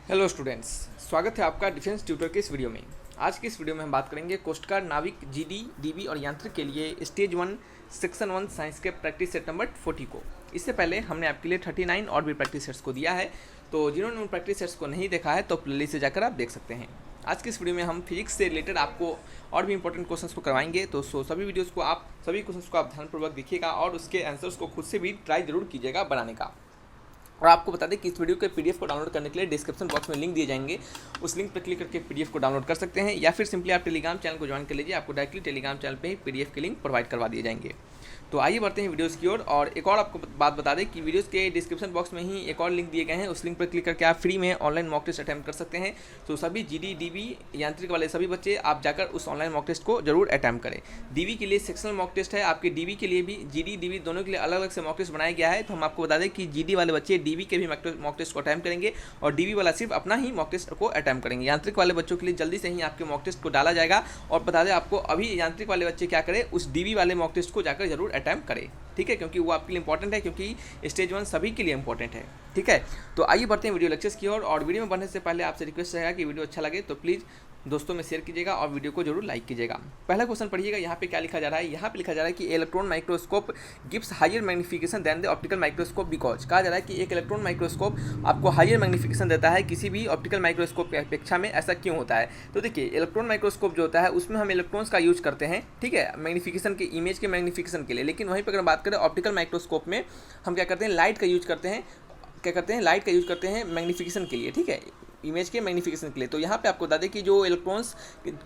Hello students, स्वागत है आपका डिफेंस ट्यूटर के इस वीडियो में। आज की इस वीडियो में हम बात करेंगे कोस्ट गार्ड नाविक जीडी डीबी और यांत्रिक के लिए स्टेज 1 सेक्शन 1 साइंस के प्रैक्टिस सेट नंबर 40 को। इससे पहले हमने आपके लिए 39 और भी प्रैक्टिस सेट्स को दिया है, तो जिन्होंने उन प्रैक्टिस सेट्स को नहीं देखा है तो प्लेलिस्ट से जाकर आप देख सकते हैं। आज की इस वीडियो में हम फिजिक्स से रिलेटेड आपको और भी इंपॉर्टेंट क्वेश्चंस को करवाएंगे, तो सभी क्वेश्चंस को आप ध्यानपूर्वक देखिएगा और उसके आंसर्स को खुद से भी ट्राई जरूर कीजिएगा बनाने का। और आपको बता दें कि इस वीडियो के पीडीएफ को डाउनलोड करने के लिए डिस्क्रिप्शन बॉक्स में लिंक दिए जाएंगे, उस लिंक पर क्लिक करके पीडीएफ को डाउनलोड कर सकते हैं, या फिर सिंपली आप टेलीग्राम चैनल को ज्वाइन कर लीजिए। आपको डायरेक्टली टेलीग्राम चैनल पे ही पीडीएफ के लिंक प्रोवाइड करवा दिए जाएंगे। तो आइए बढ़ते हैं वीडियोस की ओर। और एक और आपको बात बता दें कि वीडियोस के डिस्क्रिप्शन बॉक्स में ही एक और लिंक दिए गए हैं, उस लिंक पर क्लिक करके आप फ्री में ऑनलाइन मॉक टेस्ट अटैम्प्ट कर सकते हैं। तो सभी जीडी डीबी यांत्रिक वाले सभी बच्चे आप जाकर उस ऑनलाइन मॉक टेस्ट को जरूर अटैम्प्ट करें। डीबी के लिए सेक्शनल मॉक टेस्ट है, आपके डीबी के लिए भी जीडी डीबी दोनों के लिए अलग अलग से मॉक टेस्ट बनाया गया है। तो हम आपको बता दें कि जीडी वाले बच्चे डीबी के भी मॉक टेस्ट को अटैम्प्ट करेंगे और डीबी वाला सिर्फ अपना ही मॉक टेस्ट को अटैम्प्ट करेंगे। यांत्रिक वाले बच्चों के लिए जल्दी से ही आपके मॉक टेस्ट को डाला जाएगा। और बता दें आपको, अभी यांत्रिक वाले बच्चे क्या करें, उस डीबी वाले मॉक टेस्ट को जाकर जरूर अटैम्प्ट करें, ठीक है, क्योंकि वो आपके लिए इंपॉर्टेंट है, क्योंकि स्टेज 1 सभी के लिए इंपॉर्टेंट है, ठीक है। तो आइए बढ़ते हैं वीडियो लेक्चर्स की ओर। और वीडियो में बढ़ने से पहले आपसे रिक्वेस्ट रहेगा कि वीडियो अच्छा लगे तो प्लीज़ दोस्तों में शेयर कीजिएगा और वीडियो को जरूर लाइक कीजिएगा। पहला क्वेश्चन पढ़िएगा, यहाँ पे क्या लिखा जा रहा है। यहाँ पे लिखा जा रहा है कि electron microscope gives higher magnification than the optical microscope because. कहा जा रहा है कि एक इलेक्ट्रॉन माइक्रोस्कोप आपको हायर मैग्निफिकेशन देता है किसी भी ऑप्टिकल माइक्रोस्कोप की अपेक्षा में। ऐसा क्यों होता है? तो देखिए, इलेक्ट्रॉन माइक्रोस्कोप जो होता है उसमें हम इलेक्ट्रॉन्स का यूज करते हैं, ठीक है, मैग्निफिकेशन के, इमेज के मैग्निफिकेशन के लिए। लेकिन वहीं पर अगर बात करें ऑप्टिकल माइक्रोस्कोप में, हम क्या करते हैं, लाइट का यूज करते हैं। क्या करते हैं? लाइट का यूज करते हैं मैग्निफिकेशन के लिए, ठीक है, इमेज के मैग्निफिकेशन के लिए। तो यहाँ पे आपको बता दें कि जो इलेक्ट्रॉन्स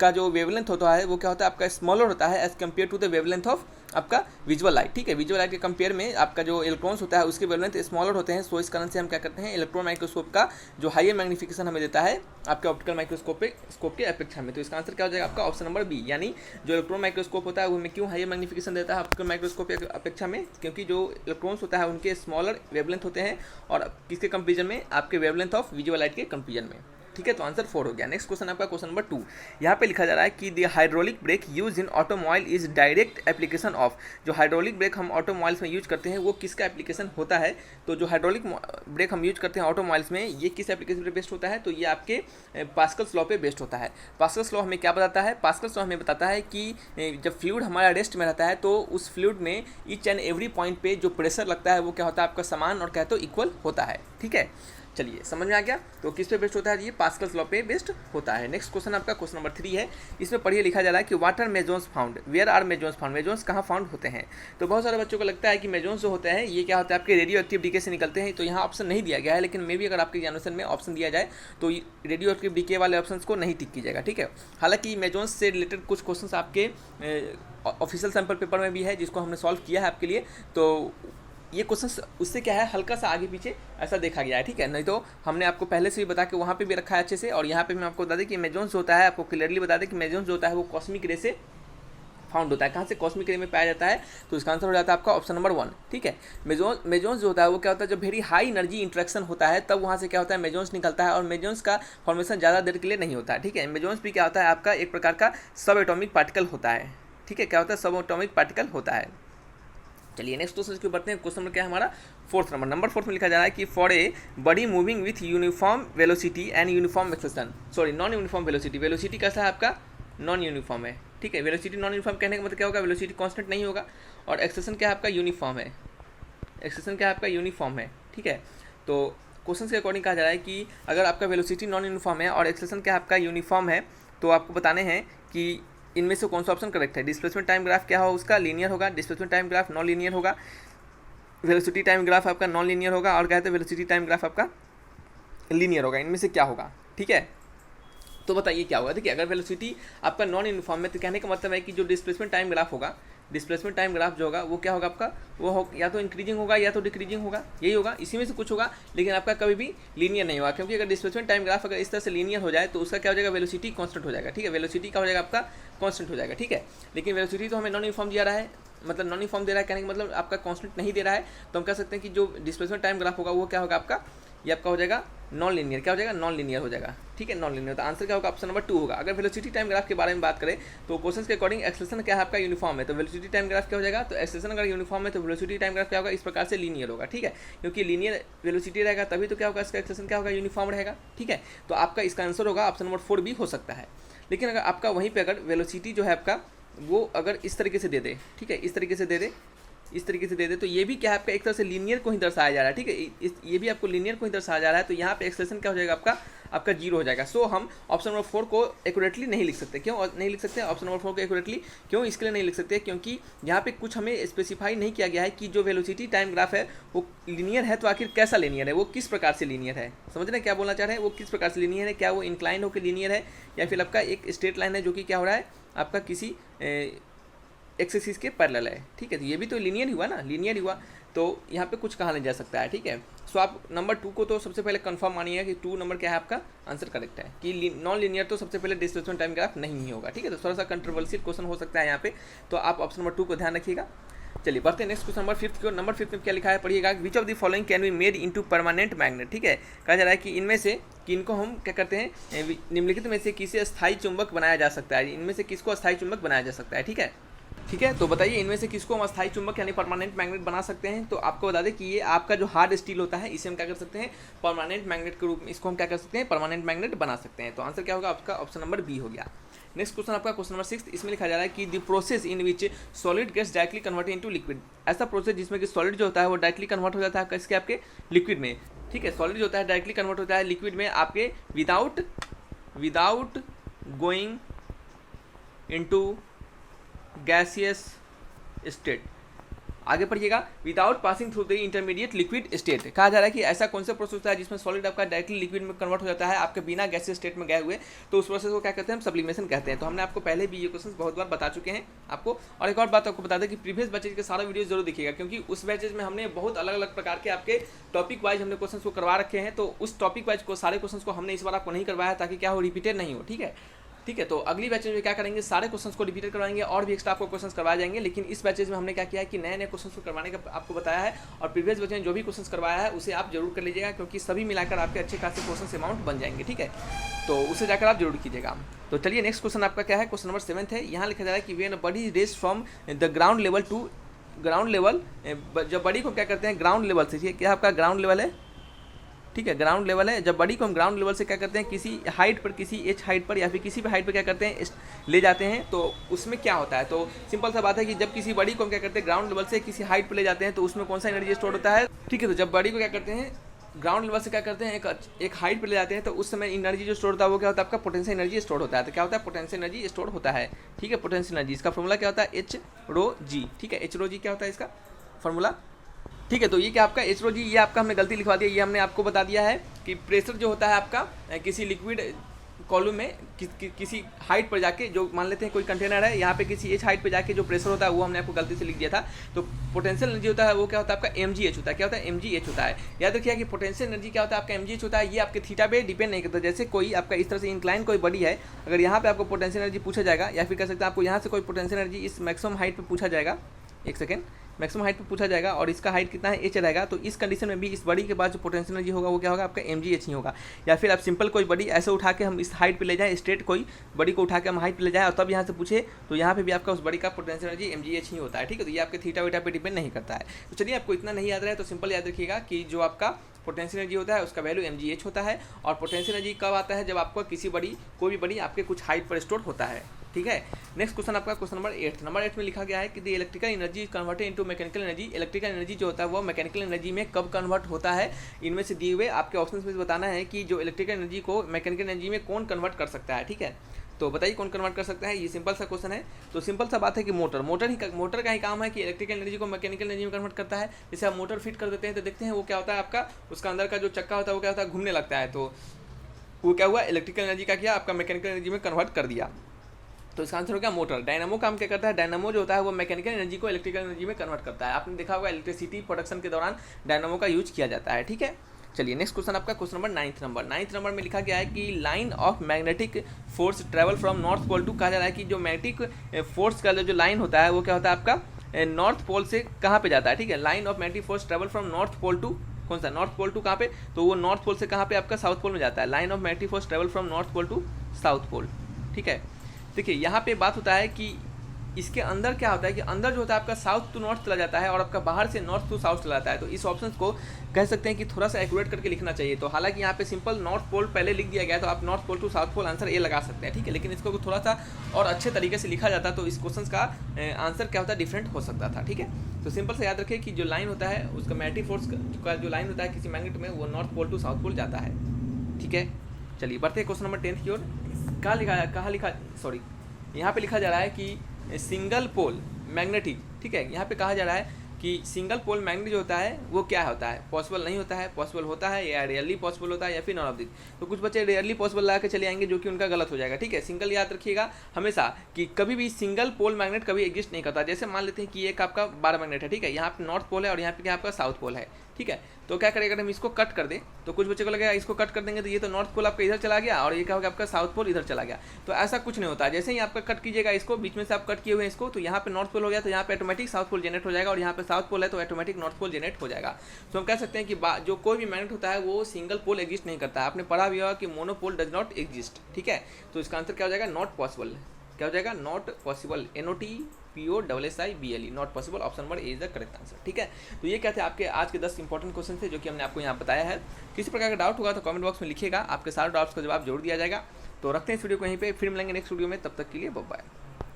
का जो वेवलेंथ होता है वो क्या होता है, आपका स्मॉलर होता है as compare to the wavelength of आपका विजुअल लाइट, ठीक है। विजुअल लाइट के कंपेयर में आपका जो इलेक्ट्रॉन्स होता है उसके वेवलेंथ स्मॉलर होते हैं। सो इस कारण से हम क्या करते हैं, इलेक्ट्रॉन माइक्रोस्कोप का जो हायर मैग्निफिकेशन हमें देता है आपके ऑप्टिकल माइक्रोस्कोप के अपेक्षा में। तो इसका आंसर क्या हो जाएगा आपका ऑप्शन नंबर बी, यानी जो इलेक्ट्रॉन माइक्रोस्कोप होता है वो हमें क्यों हायर मैग्निफिकेशन देता है ऑप्टिकल माइक्रोस्कोप की अपेक्षा में, क्योंकि जो इलेक्ट्रॉन्स होता है उनके स्मॉलर वेवलेंथ होते हैं और किसके कंपेरिजन में, आपके वेवलेंथ ऑफ विजुअल लाइट के कंपेरिजन में, ठीक है। तो आंसर 4 हो गया। नेक्स्ट क्वेश्चन आपका क्वेश्चन नंबर 2। यहाँ पे लिखा जा रहा है कि the hydraulic brake use in automobile is direct application of. जो हाइड्रोलिक ब्रेक हम ऑटोमोबाइल्स में यूज करते हैं वो किसका एप्लीकेशन होता है? तो जो हाइड्रोलिक ब्रेक हम यूज करते हैं ऑटोमोबाइल्स में, ये किस एप्लीकेशन पे बेस्ड होता है? तो ये आपके पास्कल्स लॉ पे बेस्ड होता है। पास्कल्स लॉ हमें क्या बताता है? पास्कल्स लॉ हमें बताता है कि जब फ्लूइड हमारा रेस्ट में रहता है तो उस फ्लूइड में ईच एंड एवरी पॉइंट पे जो प्रेशर लगता है वो क्या होता है, आपका समान और क्या तो इक्वल होता है, ठीक है। चलिए, समझ में आ गया। तो किस पे बेस्ड होता है? ये पास्कल्स लॉ पे बेस्ड होता है। नेक्स्ट क्वेश्चन आपका क्वेश्चन नंबर 3 है। इसमें पढ़िए, लिखा जा रहा है कि what are mesons found, where are mesons found, mesons कहाँ फाउंड होते हैं? तो बहुत सारे बच्चों को लगता है कि मेजॉन्स जो होते हैं ये क्या होता है, आपके रेडियो एक्टिव डीके से निकलते हैं। तो यहाँ ऑप्शन नहीं दिया गया है, लेकिन मे भी अगर आपके एग्जामिनेशन में ऑप्शन दिया जाए तो रेडियो एक्टिव डीके वाले ऑप्शन को नहीं टिक कीजिएगा, ठीक है। हालांकि मेजॉन्स से रिलेटेड कुछ क्वेश्चन आपके ऑफिशियल सैम्पल पेपर में भी है जिसको हमने सॉल्व किया है आपके लिए। तो ये क्वेश्चन उससे क्या है, हल्का सा आगे पीछे ऐसा देखा गया है, ठीक है। नहीं तो हमने आपको पहले से भी बता के वहाँ पे भी रखा है अच्छे से, और यहाँ पे मैं आपको बता दें कि मेजॉन्स होता है, आपको क्लियरली बता दें कि मेजॉन्स जो होता है वो कॉस्मिक रे से फाउंड होता है। कहाँ से कॉस्मिक रे में पाया जाता है? तो इसका आंसर हो जाता है आपका ऑप्शन नंबर 1, ठीक है। मेजॉन्स जो होता है वो क्या होता है, जब वेरी हाई एनर्जी इंट्रैक्शन होता है तब वहाँ से क्या होता है, मेजॉन्स निकलता है। और मेजॉन्स का फॉर्मेशन ज़्यादा देर के लिए नहीं होता है, ठीक है। मेजॉन्स भी क्या होता है, आपका एक प्रकार का सब एटॉमिक पार्टिकल होता है, ठीक है। क्या होता है, सब एटॉमिक पार्टिकल होता है। चलिए नेक्स्ट क्वेश्चन इसको बढ़ते हैं। क्वेश्चन नंबर क्या है हमारा? 4th number. नंबर 4 में लिखा जा रहा है कि for a body moving with uniform velocity and uniform acceleration, sorry non uniform velocity, velocity कैसा है आपका, नॉन यूनिफॉर्म है, ठीक है। वेलोसिटी नॉन यूनिफॉर्म कहने का मतलब क्या होगा, वेलोसिटी कांस्टेंट नहीं होगा, और एक्सेलेरेशन क्या है आपका, यूनिफॉर्म है, एक्सेलेरेशन क्या है आपका, यूनिफॉर्म है, ठीक है। तो क्वेश्चन के अकॉर्डिंग कहा जा रहा है कि अगर आपका वेलोसिटी नॉन यूनिफॉर्म है और एक्सेलेरेशन क्या आपका यूनिफॉर्म है, तो आपको बताने हैं कि इनमें से कौन सा ऑप्शन करेक्ट है। डिस्प्लेसमेंट टाइम ग्राफ क्या हो, उसका लीनियर होगा, displacement time graph non linear होगा, वेलोसिटी टाइम ग्राफ आपका नॉन लीनियर होगा, और कहते हैं वेलोसिटी टाइम ग्राफ आपका लीनियर होगा। इनमें से क्या होगा, ठीक है। तो बताइए क्या होगा। देखिए, अगर वेलोसिटी आपका नॉन यूनिफॉर्म है तो कहने का मतलब है कि जो डिस्प्लेसमेंट टाइम ग्राफ होगा, डिस्प्लेसमेंट टाइम ग्राफ जो होगा वो क्या होगा आपका, वो हो या तो इंक्रीजिंग होगा या तो डिक्रीजिंग होगा, यही होगा, इसी में से कुछ होगा। लेकिन आपका कभी भी लीनियर नहीं होगा, क्योंकि अगर डिस्प्लेसमेंट टाइम ग्राफ अगर इस तरह से लीनियर हो जाए तो उसका क्या हो जाएगा, वेलोसिटी कांस्टेंट हो जाएगा, ठीक है। वेलोसिटी का हो जाएगा आपका कांस्टेंट हो जाएगा, ठीक है। लेकिन वेलोसिटी तो हमें नॉन यूनिफॉर्म दिया रहा है, मतलब नॉन यूनिफॉर्म दे रहा है, कहने का मतलब आपका कांस्टेंट नहीं दे रहा है। तो हम कह सकते हैं कि जो डिस्प्लेसमेंट टाइम ग्राफ होगा वो क्या होगा आपका, ये आपका हो जाएगा नॉन लीनियर, क्या हो जाएगा, नॉन लीनियर हो जाएगा, ठीक है, नॉन लीनियर। तो आंसर क्या होगा, ऑप्शन नंबर 2 होगा। अगर वेलोसिटी टाइम ग्राफ के बारे में बात करें तो क्वेश्चन के अकॉर्डिंग एक्सेलरेशन क्या है आपका, यूनिफॉर्म है, तो वेलोसिटी टाइम ग्राफ क्या हो जाएगा, तो एक्सेलरेशन अगर यूनिफॉर्म है तो वेलोसिटी टाइम ग्राफ क्या होगा, इस प्रकार से लीनियर होगा, ठीक है, क्योंकि लीनियर वेलोसिटी रहेगा तभी तो क्या होगा, इसका एक्सेलरेशन क्या होगा, यूनिफॉर्म रहेगा, ठीक है। तो आपका इसका आंसर होगा ऑप्शन नंबर 4 भी हो सकता है। लेकिन अगर आपका वहीं पर अगर वेलोसिटी जो है आपका वो अगर इस तरीके से दे दे, ठीक है, इस तरीके से दे दे, इस तरीके से दे दे, तो ये भी क्या है आपका एक तरह से लीनियर को ही दर्शाया जा रहा है, ठीक है, ये भी आपको लीनियर को ही दर्शाया जा रहा है, तो यहाँ पे एक्सेलरेशन क्या हो जाएगा आपका 0 हो जाएगा। सो हम ऑप्शन नंबर 4 को एक्यूरेटली नहीं लिख सकते। क्यों नहीं लिख सकते ऑप्शन नंबर 4 को एक्यूरेटली, क्यों इसके लिए नहीं लिख सकते, क्योंकि यहाँ पे कुछ हमें स्पेसिफाई नहीं किया गया है कि जो वेलोसिटी टाइम ग्राफ है वो लीनियर है, तो आखिर कैसा लीनियर है, वो किस प्रकार से लीनियर है, समझ रहे हैं क्या बोलना चाह रहे हैं, वो किस प्रकार से लीनियर है, क्या वो इंक्लाइन होकर लीनियर है या फिर आपका एक स्ट्रेट लाइन है जो कि क्या हो रहा है आपका किसी एक्सिस के पैरेलल है, ठीक है, तो ये भी तो लीनियर हुआ ना, लीनियर हुआ, तो यहाँ पे कुछ कहा नहीं जा सकता है, ठीक है। सो आप नंबर 2 को तो सबसे पहले कंफर्म मानिए कि 2 नंबर क्या है आपका आंसर करेक्ट है, कि नॉन लीनियर तो सबसे पहले डिस्प्लेसमेंट टाइम ग्राफ नहीं ही होगा, ठीक है। तो थोड़ा सा कंट्रोवर्शियल क्वेश्चन हो सकता है यहाँ पे, तो आप ऑप्शन नंबर 2 को ध्यान रखिएगा। चलिए बढ़ते हैं नेक्स्ट क्वेश्चन नंबर 5 को। नंबर 5 में क्या लिखा है पढ़िएगा, which of the following can be made into permanent magnet, ठीक है, कहा जा रहा है कि इनमें से किनको हम क्या करते हैं, निम्नलिखित में से किसे स्थायी चुंबक बनाया जा सकता है, इनमें से किसको स्थायी चुंबक बनाया जा सकता है, ठीक है, ठीक है। तो बताइए इनमें से किसको हम अस्थायी चुंबक यानी परमानेंट मैग्नेट बना सकते हैं। तो आपको बता दें कि ये आपका जो हार्ड स्टील होता है इसे हम क्या कर सकते हैं, परमानेंट मैग्नेट के रूप में इसको हम क्या कर सकते हैं, परमानेंट मैग्नेट बना सकते हैं। तो आंसर क्या होगा आपका ऑप्शन नंबर बी हो गया। नेक्स्ट क्वेश्चन आपका क्वेश्चन नंबर 6, इसमें लिखा जा रहा है कि the process in which solid gets directly converted into liquid, ऐसा प्रोसेस जिसमें कि सॉलिड जो होता है वो डायरेक्टली कन्वर्ट हो जाता है किसके, आपके लिक्विड में, ठीक है, सॉलिड जो होता है डायरेक्टली कन्वर्ट होता है लिक्विड में आपके without going into gaseous state. आगे पढ़िएगा, without passing through the intermediate liquid state, कहा जा रहा है कि ऐसा कौन सा प्रोसेस होता है जिसमें सॉलिड आपका डायरेक्टली लिक्विड में कन्वर्ट हो जाता है आपके बिना गैसियस स्टेट में गए हुए, तो उस प्रोसेस को क्या कहते हैं, हम सब्लिमेशन कहते हैं। तो हमने आपको पहले भी ये क्वेश्चन बहुत बार बता चुके हैं आपको। और एक और बात आपको बता दें कि प्रीवियस बैचेज के सारा वीडियो जरूर देखिएगा, क्योंकि उस बैचेज में हमने बहुत अलग अलग प्रकार के आपके टॉपिक वाइज हमने क्वेश्चन को करवा रखे हैं, तो उस टॉपिक वाइज को सारे क्वेश्चन को हमने इस बार आपको नहीं करवाया ताकि क्या हो, रिपीटेड नहीं हो, ठीक है, ठीक है। तो अगली बैचेज में क्या करेंगे, सारे क्वेश्चंस को रिपीट करवाएंगे और भी एक्स्ट्रा आपको क्वेश्चंस करवाए जाएंगे। लेकिन इस बैचेज में हमने क्या किया है कि नए नए क्वेश्चंस को करवाने का आपको बताया है, और प्रीवियस बैचेज में जो भी क्वेश्चंस करवाया है उसे आप जरूर कर लीजिएगा, क्योंकि सभी मिलाकर आपके अच्छे खासे क्वेश्चन अमाउंट बन जाएंगे, ठीक है, तो उसे जाकर आप जरूर कीजिएगा। तो चलिए नेक्स्ट क्वेश्चन आपका क्या है, क्वेश्चन नंबर 7 है। यहाँ लिखा जा रहा है कि when a body is raised from the ground level to ground level, जब बॉडी को क्या करते हैं ग्राउंड लेवल से, ठीक है, क्या आपका ग्राउंड लेवल है, ठीक है, ग्राउंड लेवल है, जब बॉडी को हम ग्राउंड लेवल से क्या करते हैं किसी हाइट पर, किसी एच हाइट पर या फिर किसी भी हाइट पर क्या करते हैं ले जाते हैं, तो उसमें क्या होता है, तो सिंपल सा बात है कि जब किसी बॉडी को हम क्या करते हैं ग्राउंड लेवल से किसी हाइट पर ले जाते हैं तो उसमें कौन सा एनर्जी स्टोर होता है, ठीक है। तो जब बॉडी को क्या करते हैं ग्राउंड लेवल से क्या करते हैं एक हाइट पर ले जाते हैं, तो उस समय एनर्जी जो स्टोर होता है वो क्या होता है, आपका पोटेंशियल एनर्जी स्टोर होता है। तो क्या होता है, पोटेंशियल एनर्जी स्टोर होता है, ठीक है, पोटेंशियल एनर्जी, इसका फॉर्मूला क्या होता है, एच रो जी, ठीक है, एच रो जी क्या होता है इसका फॉर्मूला, ठीक है। तो ये क्या आपका एच रो जी, ये आपका हमने गलती लिखवा दिया, ये हमने आपको बता दिया है कि प्रेशर जो होता है आपका किसी लिक्विड कॉलम में किसी हाइट पर जाके, जो मान लेते हैं कोई कंटेनर है, यहाँ पे किसी एच हाइट पे जाके जो प्रेशर होता है वो हमने आपको गलती से लिख दिया था। तो पोटेंशियल एनर्जी होता है वो क्या होता है आपका mgh होता है, क्या होता है mgh होता है। याद रखिए कि पोटेंशियल एनर्जी क्या होता है आपका mgh होता है, ये आपके थीटा पे डिपेंड नहीं करता। जैसे कोई आपका इस तरह से इंक्लाइन कोई बॉडी है, अगर यहाँ पे आपको पोटेंशियल एनर्जी पूछा जाएगा, या फिर कह सकते हैं आपको यहाँ से कोई पोटेंशियल एनर्जी इस मैक्सिमम हाइट पर पूछा जाएगा, एक सेकेंड, मैक्सिमम हाइट पे पूछा जाएगा और इसका हाइट कितना है, एच रहेगा, तो इस कंडीशन में भी इस बॉडी के बाद जो पोटेंशियल एनर्जी होगा वो क्या होगा आपका mgh ही होगा। या फिर आप सिंपल कोई बॉडी ऐसे उठा के हम इस हाइट पे ले जाएं, स्ट्रेट कोई बॉडी को उठा के हम हाइट पे ले जाएं और तब यहाँ से पूछे, तो यहाँ पे भी आपका उस बॉडी का पोटेंशियल एनर्जी mgh ही होता है, ठीक है। तो ये आपके थीटा वीटा पे डिपेंड नहीं करता है। तो चलिए आपको इतना नहीं याद रहा है तो सिंपल याद रखिएगा कि जो आपका पोटेंशियल एनर्जी होता है उसका वैल्यू mgh होता है, और पोटेंशियल एनर्जी कब आता है, जब आपको किसी बॉडी कोई भी बॉडी आपके कुछ हाइट पर स्टोर होता है, ठीक है। नेक्स्ट क्वेश्चन आपका क्वेश्चन नंबर 8 में लिखा गया है कि the electrical energy converted into mechanical energy, electrical energy जो होता है वो मैकेनिकल एनर्जी में कब कन्वर्ट होता है। इनमें से दिए हुए आपके ऑप्शंस में बताना है कि जो इलेक्ट्रिकल एनर्जी को मैकेनिकल एनर्जी में कौन कन्वर्ट कर सकता है, ठीक है। तो बताइए कौन कन्वर्ट कर सकता है, ये सिंपल सा क्वेश्चन है। तो सिंपल सा बात है कि मोटर का ही काम है कि इलेक्ट्रिकल एनर्जी को मैकेनिकल एनर्जी में कन्वर्ट करता है। जैसे आप मोटर फिट कर देते हैं तो देखते हैं वो क्या होता है आपका, उसका अंदर का जो चक्का होता है वो क्या होता है, घूमने लगता है। तो वो क्या हुआ, इलेक्ट्रिकल एनर्जी का किया आपका मैकेनिकल एनर्जी में कन्वर्ट कर दिया। तो इसका आंसर हो गया मोटर। डायनामो काम क्या करता है, डायनामो जो होता है वो मैकेनिकल एनर्जी को इलेक्ट्रिकल एनर्जी में कन्वर्ट करता है। आपने देखा होगा इलेक्ट्रिसिटी प्रोडक्शन के दौरान डायनामो का यूज किया जाता है, ठीक है। चलिए नेक्स्ट क्वेश्चन आपका क्वेश्चन नंबर 9 नंबर में लिखा गया है कि line of magnetic force travel from north pole to, कहा जा रहा है कि जो मैग्नेटिक फोर्स का जो लाइन होता है वो क्या होता है आपका नॉर्थ पोल से कहाँ पे जाता है, ठीक है। Line of magnetic force travel from north pole to कौन सा, नॉर्थ पोल टू कहाँ पे, तो वो नॉर्थ पोल से कहाँ पे आपका साउथ पोल में जाता है। Line of magnetic force travel from north pole to south pole, ठीक है। देखिए यहाँ पे बात होता है कि इसके अंदर क्या होता है कि अंदर जो होता है आपका साउथ टू नॉर्थ चला जाता है और आपका बाहर से नॉर्थ टू साउथ चला जाता है। तो इस ऑप्शन को कह सकते हैं कि थोड़ा सा एक्यूरेट करके लिखना चाहिए। तो हालांकि यहाँ पे सिंपल नॉर्थ पोल पहले लिख दिया गया है, तो आप north pole to south pole answer A लगा सकते हैं, ठीक है। लेकिन इसको थोड़ा सा और अच्छे तरीके से लिखा जाता तो इस क्वेश्चन का आंसर क्या होता है, डिफरेंट हो सकता था, ठीक है। तो सिंपल से याद रखें कि जो लाइन होता है उसका मैग्नेटिक फोर्स का जो लाइन होता है किसी मैग्नेट में, वो north pole to south pole जाता है, ठीक है। चलिए बढ़ते हैं क्वेश्चन नंबर 10 की ओर। कहाँ लिखा सॉरी यहाँ पे लिखा जा रहा है कि सिंगल पोल मैग्नेटिक, ठीक है। यहाँ पे कहा जा रहा है कि सिंगल पोल मैग्नेट जो होता है वो क्या होता है, पॉसिबल नहीं होता है, पॉसिबल होता है, या रेयरली पॉसिबल होता है, या फिर नॉन ऑफ दिस। तो कुछ बच्चे रेयरली पॉसिबल लगा के चले आएंगे, जो कि उनका गलत हो जाएगा, ठीक है। सिंगल याद रखिएगा हमेशा कि कभी भी सिंगल पोल मैग्नेट कभी एग्जिस्ट नहीं करता। जैसे मान लेते हैं कि एक आपका बार मैग्नेट है, ठीक है, यहाँ पे नॉर्थ पोल है और यहाँ पे क्या आपका साउथ पोल है, ठीक है। तो क्या करेगा, अगर हम इसको कट कर दें तो कुछ बच्चे को लगेगा इसको कट कर देंगे तो ये तो नॉर्थ पोल आपका इधर चला गया और ये क्या होगा आपका साउथ पोल इधर चला गया। तो ऐसा कुछ नहीं होता। जैसे ही आपका कट कीजिएगा इसको, बीच में से आप कट किए हुए हैं इसको, तो यहाँ पे नॉर्थ पोल हो गया तो यहाँ पे ऑटोमेटिक साउथ पोल जनरेट हो जाएगा, और यहाँ पे साउथ पोल है तो ऑटोमेटिक नॉर्थ पोल जनरेट हो जाएगा। तो हम कह सकते हैं कि जो कोई भी मैग्नेट होता है वो सिंगल पोल एग्जिस्ट नहीं करता है। आपने पढ़ा भी होगा कि मोनोपोल डज नॉट एग्जिस्ट, ठीक है। तो इसका आंसर क्या हो जाएगा, नॉट पॉसिबल। क्या हो जाएगा, not possible, NOTPOSSIBLE, not possible. Option number A is the correct answer, ठीक है। तो ये क्या थे आपके आज के 10 इंपॉर्टेंट क्वेश्चन थे जो कि हमने आपको यहाँ बताया है। किसी प्रकार का डाउट होगा तो कमेंट बॉक्स में लिखिएगा, आपके सारे डाउट्स का जवाब जरूर दिया जाएगा। तो रखते हैं इस वीडियो को यहीं पे, फिर मिलेंगे नेक्स्ट वीडियो में, तब तक के लिए बाय बाय।